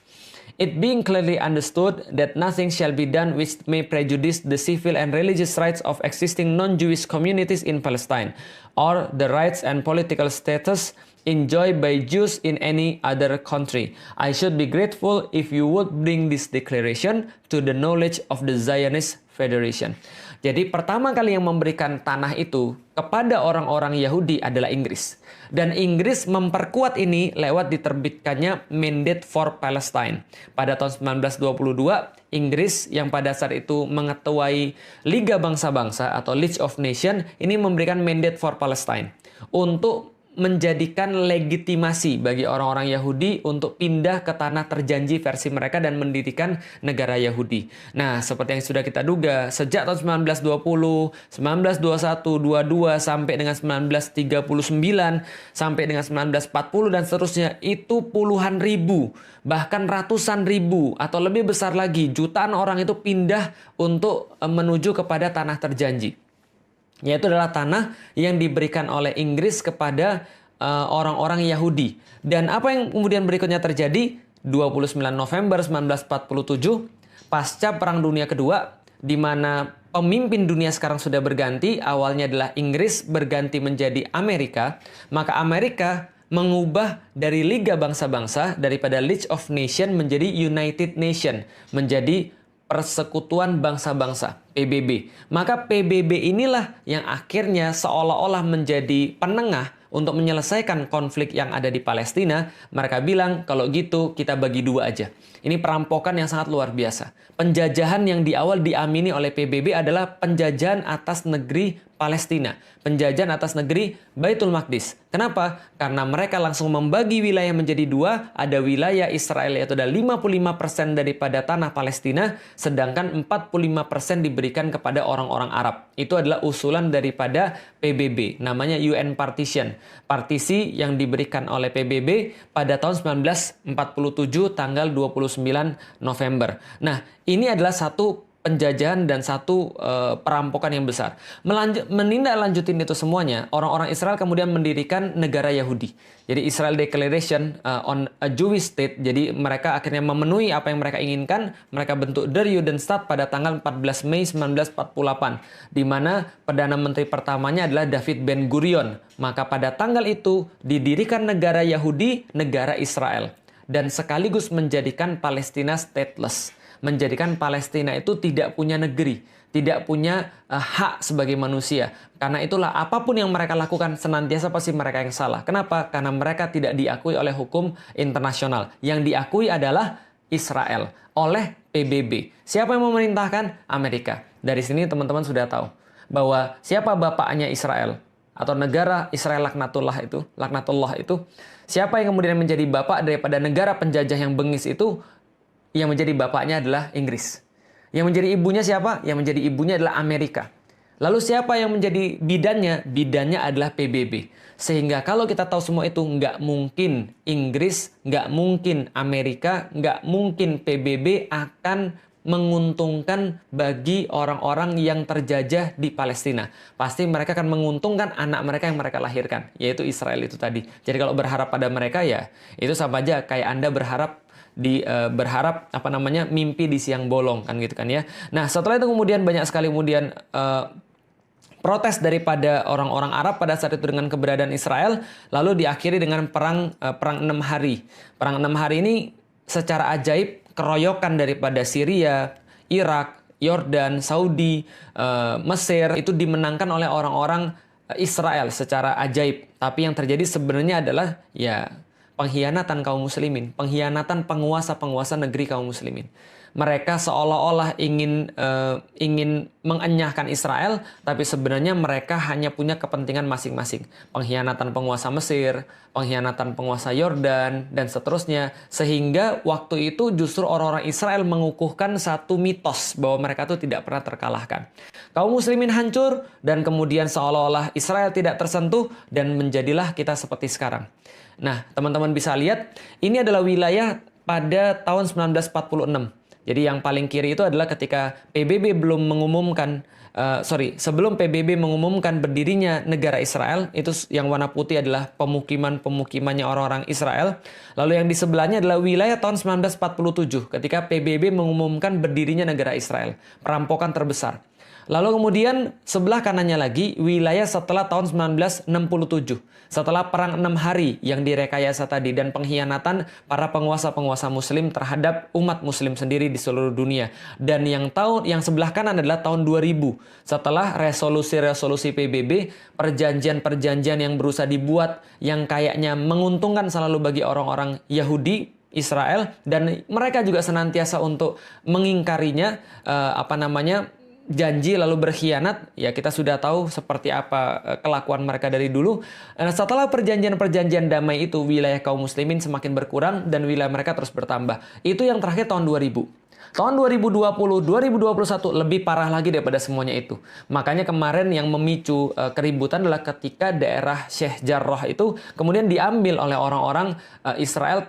It being clearly understood that nothing shall be done which may prejudice the civil and religious rights of existing non-Jewish communities in Palestine, or the rights and political status enjoyed by Jews in any other country. I should be grateful if you would bring this declaration to the knowledge of the Zionist Federation. Jadi pertama kali yang memberikan tanah itu kepada orang-orang Yahudi adalah Inggris. Dan Inggris memperkuat ini lewat diterbitkannya Mandate for Palestine. Pada tahun 1922, Inggris yang pada saat itu mengetuai Liga Bangsa-Bangsa atau League of Nations ini memberikan Mandate for Palestine untuk menjadikan legitimasi bagi orang-orang Yahudi untuk pindah ke tanah terjanji versi mereka dan mendirikan negara Yahudi. Nah, seperti yang sudah kita duga, sejak tahun 1920, 1921, 22 sampai dengan 1939, sampai dengan 1940 dan seterusnya, itu puluhan ribu, bahkan ratusan ribu atau lebih besar lagi, jutaan orang itu pindah untuk menuju kepada tanah terjanji. Yaitu adalah tanah yang diberikan oleh Inggris kepada orang-orang Yahudi. Dan apa yang kemudian berikutnya terjadi? 29 November 1947, pasca Perang Dunia Kedua, di mana pemimpin dunia sekarang sudah berganti, awalnya adalah Inggris berganti menjadi Amerika, maka Amerika mengubah dari Liga Bangsa-Bangsa daripada League of Nations menjadi United Nation, menjadi Persekutuan Bangsa-Bangsa, PBB. Maka PBB inilah yang akhirnya seolah-olah menjadi penengah untuk menyelesaikan konflik yang ada di Palestina. Mereka bilang, kalau gitu kita bagi dua aja. Ini perampokan yang sangat luar biasa. Penjajahan yang di awal diamini oleh PBB adalah penjajahan atas negeri Palestina. Penjajahan atas negeri Baitul Maqdis. Kenapa? Karena mereka langsung membagi wilayah menjadi dua. Ada wilayah Israel, yaitu ada 55% daripada tanah Palestina, sedangkan 45% diberikan kepada orang-orang Arab. Itu adalah usulan daripada PBB, namanya UN Partition. Partisi yang diberikan oleh PBB pada tahun 1947 tanggal 29 November. Nah, ini adalah satu penjajahan dan satu perampokan yang besar. Menindaklanjutin itu semuanya, orang-orang Israel kemudian mendirikan negara Yahudi. Jadi Israel Declaration on a Jewish State. Jadi mereka akhirnya memenuhi apa yang mereka inginkan. Mereka bentuk Der Judenstaat pada tanggal 14 Mei 1948. Di mana Perdana Menteri pertamanya adalah David Ben Gurion. Maka pada tanggal itu didirikan negara Yahudi, negara Israel. Dan sekaligus menjadikan Palestina stateless. Menjadikan Palestina itu tidak punya negeri, tidak punya hak sebagai manusia. Karena itulah apapun yang mereka lakukan senantiasa pasti mereka yang salah. Kenapa? Karena mereka tidak diakui oleh hukum internasional. Yang diakui adalah Israel oleh PBB. Siapa yang memerintahkan? Amerika. Dari sini teman-teman sudah tahu bahwa siapa bapaknya Israel atau negara Israel laknatullah itu, siapa yang kemudian menjadi bapak daripada negara penjajah yang bengis itu? Yang menjadi bapaknya adalah Inggris. Yang menjadi ibunya siapa? Yang menjadi ibunya adalah Amerika. Lalu siapa yang menjadi bidannya? Bidannya adalah PBB. Sehingga kalau kita tahu semua itu, nggak mungkin Inggris, nggak mungkin Amerika, nggak mungkin PBB akan menguntungkan bagi orang-orang yang terjajah di Palestina. Pasti mereka akan menguntungkan anak mereka yang mereka lahirkan, yaitu Israel itu tadi. Jadi kalau berharap pada mereka, ya itu sama aja kayak Anda berharap mimpi di siang bolong kan gitu kan ya. Nah, setelah itu kemudian banyak sekali kemudian protes daripada orang-orang Arab pada saat itu dengan keberadaan Israel, lalu diakhiri dengan perang 6 hari. Perang 6 hari ini secara ajaib keroyokan daripada Syria, Irak, Yordan, Saudi, Mesir itu dimenangkan oleh orang-orang Israel secara ajaib. Tapi yang terjadi sebenarnya adalah ya pengkhianatan kaum muslimin, pengkhianatan penguasa-penguasa negeri kaum muslimin. Mereka seolah-olah ingin mengenyahkan Israel, tapi sebenarnya mereka hanya punya kepentingan masing-masing. Pengkhianatan penguasa Mesir, pengkhianatan penguasa Yordan, dan seterusnya. Sehingga waktu itu justru orang-orang Israel mengukuhkan satu mitos bahwa mereka itu tidak pernah terkalahkan. Kaum muslimin hancur, dan kemudian seolah-olah Israel tidak tersentuh, dan menjadilah kita seperti sekarang. Nah, teman-teman bisa lihat, ini adalah wilayah pada tahun 1946. Jadi yang paling kiri itu adalah ketika PBB belum mengumumkan, sebelum PBB mengumumkan berdirinya negara Israel, itu yang warna putih adalah pemukimannya orang-orang Israel. Lalu yang di sebelahnya adalah wilayah tahun 1947, ketika PBB mengumumkan berdirinya negara Israel. Perampokan terbesar. Lalu kemudian sebelah kanannya lagi wilayah setelah tahun 1967. Setelah perang 6 hari yang direkayasa tadi dan pengkhianatan para penguasa-penguasa muslim terhadap umat muslim sendiri di seluruh dunia. Dan yang sebelah kanan adalah tahun 2000. Setelah resolusi-resolusi PBB, perjanjian-perjanjian yang berusaha dibuat yang kayaknya menguntungkan selalu bagi orang-orang Yahudi Israel, dan mereka juga senantiasa untuk mengingkarinya, janji lalu berkhianat, ya kita sudah tahu seperti apa kelakuan mereka dari dulu. Nah, setelah perjanjian-perjanjian damai itu, wilayah kaum muslimin semakin berkurang dan wilayah mereka terus bertambah. Itu yang terakhir tahun 2000. Tahun 2020, 2021 lebih parah lagi daripada semuanya itu. Makanya kemarin yang memicu keributan adalah ketika daerah Sheikh Jarrah itu kemudian diambil oleh orang-orang Israel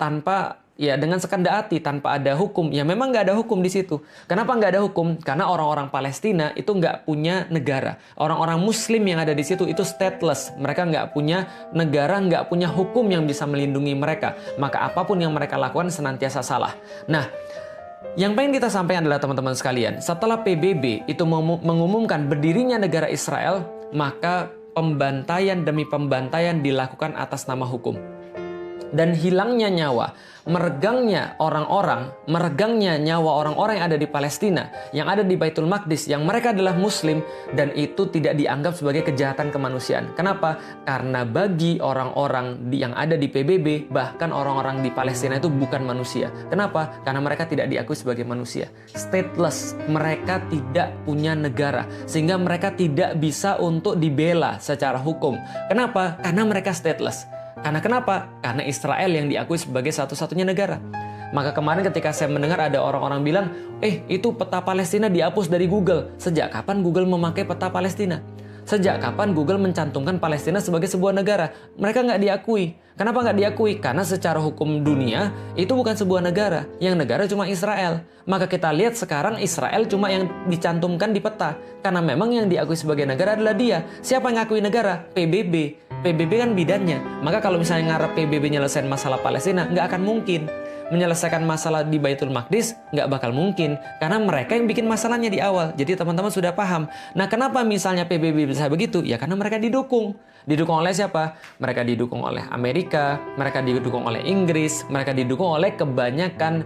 dengan sekendak hati, tanpa ada hukum. Ya memang nggak ada hukum di situ. Kenapa nggak ada hukum? Karena orang-orang Palestina itu nggak punya negara. Orang-orang Muslim yang ada di situ itu stateless. Mereka nggak punya negara, nggak punya hukum yang bisa melindungi mereka. Maka apapun yang mereka lakukan senantiasa salah. Nah, Yang pengen kita sampaikan adalah teman-teman sekalian, setelah PBB itu mengumumkan berdirinya negara Israel, maka pembantaian demi pembantaian dilakukan atas nama hukum. Dan hilangnya nyawa, meregangnya nyawa orang-orang yang ada di Palestina, yang ada di Baitul Maqdis, yang mereka adalah Muslim, dan itu tidak dianggap sebagai kejahatan kemanusiaan. Kenapa? Karena bagi orang-orang yang ada di PBB, bahkan orang-orang di Palestina itu bukan manusia. Kenapa? Karena mereka tidak diakui sebagai manusia. Stateless, mereka tidak punya negara, sehingga mereka tidak bisa untuk dibela secara hukum. Kenapa? Karena mereka stateless. Karena kenapa? Karena Israel yang diakui sebagai satu-satunya negara. Maka kemarin ketika saya mendengar ada orang-orang bilang, itu peta Palestina dihapus dari Google. Sejak kapan Google memakai peta Palestina? Sejak kapan Google mencantumkan Palestina sebagai sebuah negara? Mereka nggak diakui. Kenapa nggak diakui? Karena secara hukum dunia, itu bukan sebuah negara. Yang negara cuma Israel. Maka kita lihat sekarang Israel cuma yang dicantumkan di peta. Karena memang yang diakui sebagai negara adalah dia. Siapa yang ngakui negara? PBB. PBB kan bidannya. Maka kalau misalnya ngarep PBB nyelesain masalah Palestina, nggak akan mungkin. Menyelesaikan masalah di Baitul Maqdis, nggak bakal mungkin. Karena mereka yang bikin masalahnya di awal. Jadi teman-teman sudah paham. Nah, kenapa misalnya PBB bisa begitu? Ya karena mereka didukung. Didukung oleh siapa? Mereka didukung oleh Amerika, mereka didukung oleh Inggris, mereka didukung oleh kebanyakan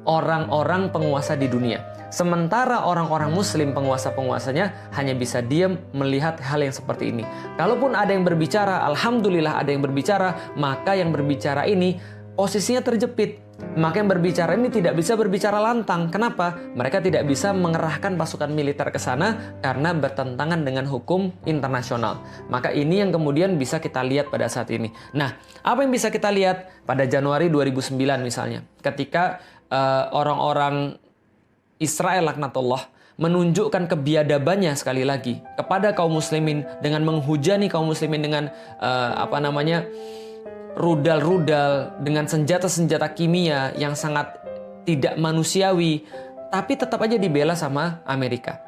orang-orang penguasa di dunia. Sementara orang-orang Muslim penguasa-penguasanya hanya bisa diam melihat hal yang seperti ini. Kalaupun ada yang berbicara, alhamdulillah ada yang berbicara, maka yang berbicara ini posisinya terjepit. Maka yang berbicara ini tidak bisa berbicara lantang. Kenapa? Mereka tidak bisa mengerahkan pasukan militer ke sana karena bertentangan dengan hukum internasional. Maka ini yang kemudian bisa kita lihat pada saat ini. Nah, apa yang bisa kita lihat pada Januari 2009 misalnya, ketika orang-orang Israel laknatullah menunjukkan kebiadabannya sekali lagi kepada kaum muslimin dengan menghujani kaum muslimin dengan rudal-rudal, dengan senjata-senjata kimia yang sangat tidak manusiawi, tapi tetap aja dibela sama Amerika.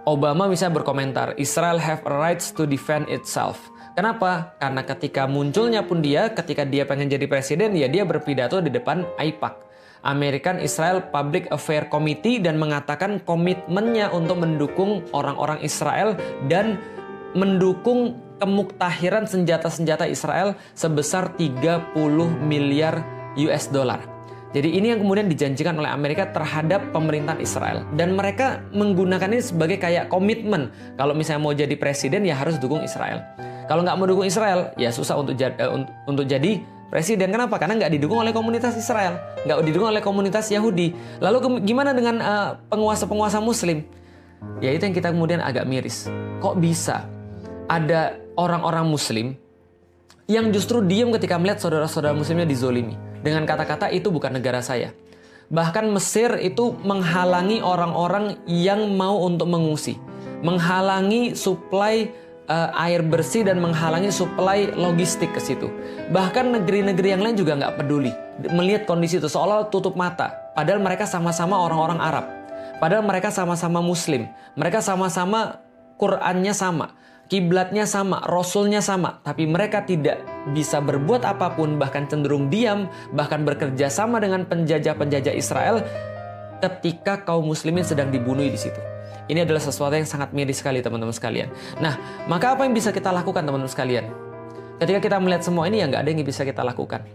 Obama misalnya berkomentar, Israel have a rights to defend itself. Kenapa? Karena ketika munculnya pun ketika dia pengen jadi presiden, ya dia berpidato di depan AIPAC. American Israel Public Affairs Committee, dan mengatakan komitmennya untuk mendukung orang-orang Israel dan mendukung kemuktahiran senjata-senjata Israel sebesar 30 miliar US dollar. Jadi ini yang kemudian dijanjikan oleh Amerika terhadap pemerintahan Israel. Dan mereka menggunakan ini sebagai kayak komitmen. Kalau misalnya mau jadi presiden ya harus dukung Israel. Kalau nggak mau dukung Israel ya susah untuk jadi presiden. Kenapa? Karena nggak didukung oleh komunitas Israel, nggak didukung oleh komunitas Yahudi. Lalu gimana dengan penguasa-penguasa Muslim? Ya itu yang kita kemudian agak miris. Kok bisa ada orang-orang Muslim yang justru diam ketika melihat saudara-saudara Muslimnya dizolimi dengan kata-kata itu bukan negara saya. Bahkan Mesir itu menghalangi orang-orang yang mau untuk mengungsi, menghalangi suplai air bersih dan menghalangi suplai logistik ke situ. Bahkan negeri-negeri yang lain juga nggak peduli melihat kondisi itu, seolah tutup mata. Padahal mereka sama-sama orang-orang Arab. Padahal mereka sama-sama Muslim. Mereka sama-sama Qur'annya sama, kiblatnya sama, Rasulnya sama. Tapi mereka tidak bisa berbuat apapun, bahkan cenderung diam, bahkan bekerja sama dengan penjajah-penjajah Israel ketika kaum muslimin sedang dibunuh di situ. Ini adalah sesuatu yang sangat miris sekali teman-teman sekalian. Nah, maka apa yang bisa kita lakukan teman-teman sekalian? Ketika kita melihat semua ini ya nggak ada yang bisa kita lakukan.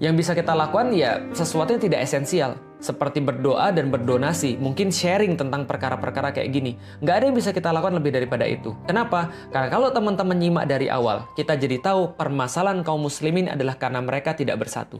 Yang bisa kita lakukan ya sesuatu yang tidak esensial. Seperti berdoa dan berdonasi. Mungkin sharing tentang perkara-perkara kayak gini. Nggak ada yang bisa kita lakukan lebih daripada itu. Kenapa? Karena kalau teman-teman nyimak dari awal, kita jadi tahu permasalahan kaum muslimin adalah karena mereka tidak bersatu.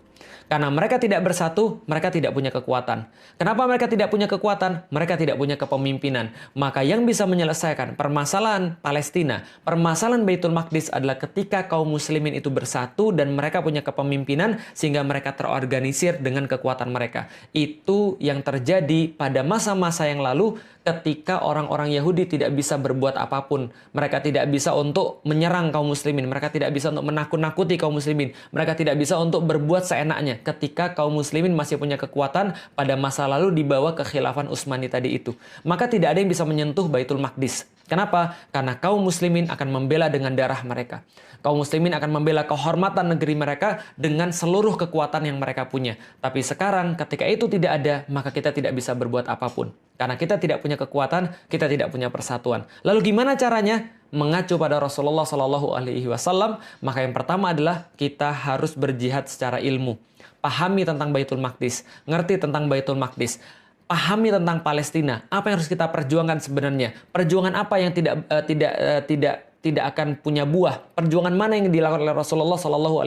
Karena mereka tidak bersatu, mereka tidak punya kekuatan. Kenapa mereka tidak punya kekuatan? Mereka tidak punya kepemimpinan. Maka yang bisa menyelesaikan permasalahan Palestina, permasalahan Baitul Maqdis adalah ketika kaum muslimin itu bersatu dan mereka punya kepemimpinan sehingga mereka terorganisir dengan kekuatan mereka. Itu yang terjadi pada masa-masa yang lalu ketika orang-orang Yahudi tidak bisa berbuat apapun. Mereka tidak bisa untuk menyerang kaum muslimin. Mereka tidak bisa untuk menakut-nakuti kaum muslimin. Mereka tidak bisa untuk berbuat seenaknya ketika kaum muslimin masih punya kekuatan pada masa lalu di bawah kekhilafan Utsmani tadi itu. Maka tidak ada yang bisa menyentuh Baitul Maqdis. Kenapa? Karena kaum muslimin akan membela dengan darah mereka. Kaum muslimin akan membela kehormatan negeri mereka dengan seluruh kekuatan yang mereka punya. Tapi sekarang ketika itu tidak ada, maka kita tidak bisa berbuat apapun. Karena kita tidak punya kekuatan, kita tidak punya persatuan. Lalu gimana caranya? Mengacu pada Rasulullah SAW, maka yang pertama adalah kita harus berjihad secara ilmu. Pahami tentang Baitul Maqdis, ngerti tentang Baitul Maqdis. Pahami tentang Palestina, apa yang harus kita perjuangkan sebenarnya? Perjuangan apa yang tidak akan punya buah? Perjuangan mana yang dilakukan oleh Rasulullah SAW?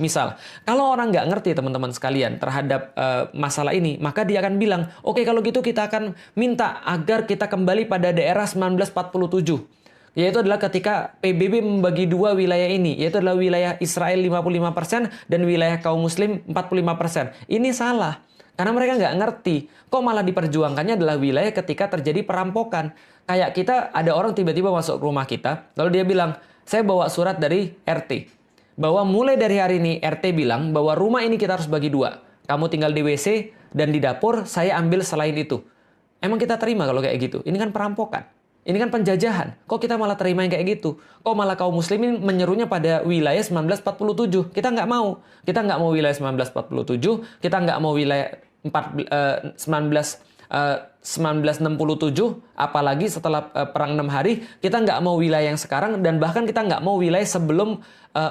Misal, kalau orang nggak ngerti teman-teman sekalian terhadap masalah ini, maka dia akan bilang, oke, kalau gitu kita akan minta agar kita kembali pada daerah 1947. Yaitu adalah ketika PBB membagi dua wilayah ini, yaitu adalah wilayah Israel 55% dan wilayah kaum muslim 45%. Ini salah. Karena mereka nggak ngerti, kok malah diperjuangkannya adalah wilayah ketika terjadi perampokan. Kayak kita, ada orang tiba-tiba masuk ke rumah kita, lalu dia bilang, saya bawa surat dari RT. Bahwa mulai dari hari ini, RT bilang bahwa rumah ini kita harus bagi dua. Kamu tinggal di WC, dan di dapur, saya ambil selain itu. Emang kita terima kalau kayak gitu? Ini kan perampokan. Ini kan penjajahan. Kok kita malah terima yang kayak gitu? Kok malah kaum muslimin menyerunya pada wilayah 1947? Kita nggak mau. Kita nggak mau wilayah 1947, kita nggak mau wilayah 1967, apalagi setelah perang 6 hari, kita nggak mau wilayah yang sekarang, dan bahkan kita nggak mau wilayah sebelum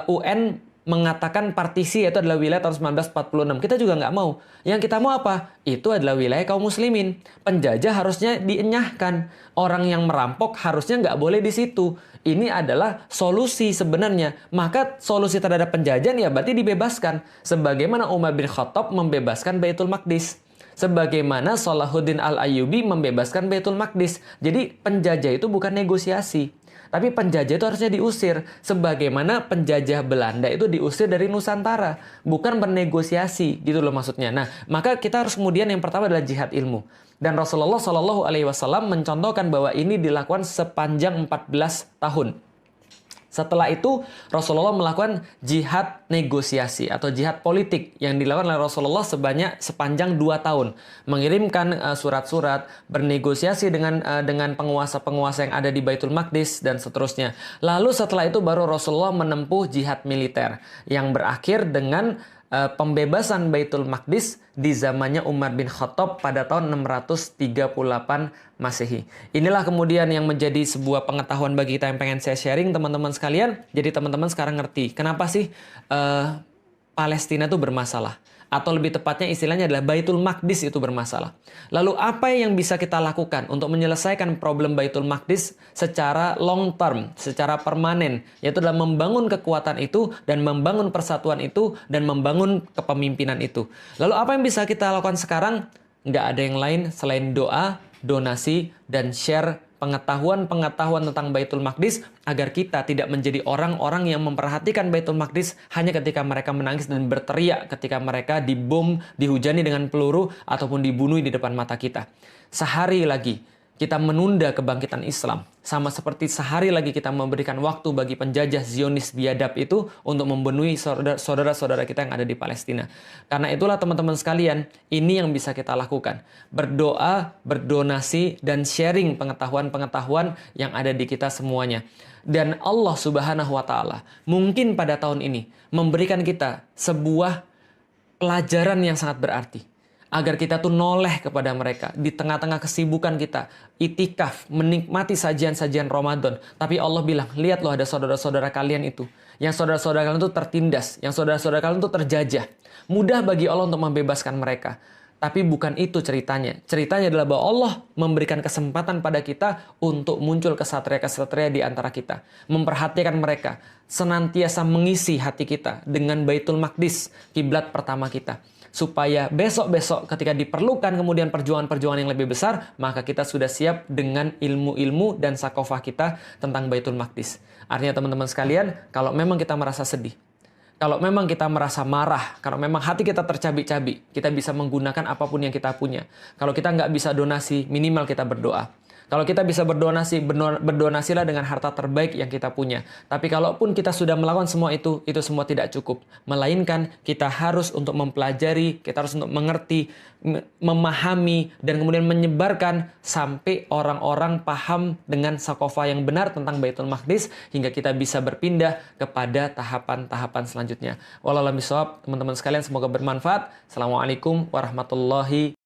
UN mengatakan partisi, yaitu adalah wilayah tahun 1946. Kita juga nggak mau. Yang kita mau apa? Itu adalah wilayah kaum muslimin. Penjajah harusnya dienyahkan. Orang yang merampok harusnya nggak boleh di situ. Ini adalah solusi sebenarnya. Maka solusi terhadap penjajahan ya berarti dibebaskan. Sebagaimana Umar bin Khattab membebaskan Baitul Maqdis. Sebagaimana Salahuddin Al-Ayyubi membebaskan Baitul Maqdis. Jadi penjajah itu bukan negosiasi. Tapi penjajah itu harusnya diusir. Sebagaimana penjajah Belanda itu diusir dari Nusantara. Bukan bernegosiasi gitu loh maksudnya. Nah, maka kita harus kemudian yang pertama adalah jihad ilmu. Dan Rasulullah SAW mencontohkan bahwa ini dilakukan sepanjang 14 tahun. Setelah itu Rasulullah melakukan jihad negosiasi atau jihad politik yang dilakukan oleh Rasulullah sepanjang 2 tahun. Mengirimkan surat-surat, bernegosiasi dengan penguasa-penguasa yang ada di Baitul Maqdis dan seterusnya. Lalu setelah itu baru Rasulullah menempuh jihad militer yang berakhir dengan pembebasan Baitul Maqdis di zamannya Umar bin Khattab pada tahun 638 Masehi. Inilah kemudian yang menjadi sebuah pengetahuan bagi kita yang pengen saya sharing teman-teman sekalian. Jadi teman-teman sekarang ngerti kenapa sih Palestina itu bermasalah. Atau lebih tepatnya istilahnya adalah Baitul Maqdis itu bermasalah. Lalu apa yang bisa kita lakukan untuk menyelesaikan problem Baitul Maqdis secara long term, secara permanen, yaitu adalah membangun kekuatan itu dan membangun persatuan itu dan membangun kepemimpinan itu. Lalu apa yang bisa kita lakukan sekarang? Nggak ada yang lain selain doa, donasi, dan share pengetahuan-pengetahuan tentang Baitul Maqdis agar kita tidak menjadi orang-orang yang memperhatikan Baitul Maqdis hanya ketika mereka menangis dan berteriak ketika mereka dibom, dihujani dengan peluru, ataupun dibunuh di depan mata kita. Sehari lagi kita menunda kebangkitan Islam. Sama seperti sehari lagi kita memberikan waktu bagi penjajah Zionis biadab itu untuk membunuh saudara-saudara kita yang ada di Palestina. Karena itulah teman-teman sekalian, ini yang bisa kita lakukan. Berdoa, berdonasi, dan sharing pengetahuan-pengetahuan yang ada di kita semuanya. Dan Allah Subhanahu wa Ta'ala mungkin pada tahun ini memberikan kita sebuah pelajaran yang sangat berarti. Agar kita tuh noleh kepada mereka di tengah-tengah kesibukan kita, itikaf, menikmati sajian-sajian Ramadan. Tapi Allah bilang, lihat loh ada saudara-saudara kalian itu. Yang saudara-saudara kalian itu tertindas, yang saudara-saudara kalian itu terjajah. Mudah bagi Allah untuk membebaskan mereka. Tapi bukan itu ceritanya. Ceritanya adalah bahwa Allah memberikan kesempatan pada kita untuk muncul kesatria-kesatria di antara kita. Memperhatikan mereka. Senantiasa mengisi hati kita dengan Baitul Maqdis, kiblat pertama kita. Supaya besok-besok ketika diperlukan kemudian perjuangan-perjuangan yang lebih besar, maka kita sudah siap dengan ilmu-ilmu dan sakofah kita tentang Baitul Maqdis. Artinya teman-teman sekalian, kalau memang kita merasa sedih, kalau memang kita merasa marah, kalau memang hati kita tercabik-cabik, kita bisa menggunakan apapun yang kita punya. Kalau kita nggak bisa donasi, minimal kita berdoa. Kalau kita bisa berdonasilah dengan harta terbaik yang kita punya. Tapi kalaupun kita sudah melakukan semua itu semua tidak cukup. Melainkan kita harus untuk mempelajari, kita harus untuk mengerti, memahami, dan kemudian menyebarkan sampai orang-orang paham dengan sakofa yang benar tentang Baitul Maqdis, hingga kita bisa berpindah kepada tahapan-tahapan selanjutnya. Wallahu a'lam bishawab, teman-teman sekalian, semoga bermanfaat. Assalamualaikum warahmatullahi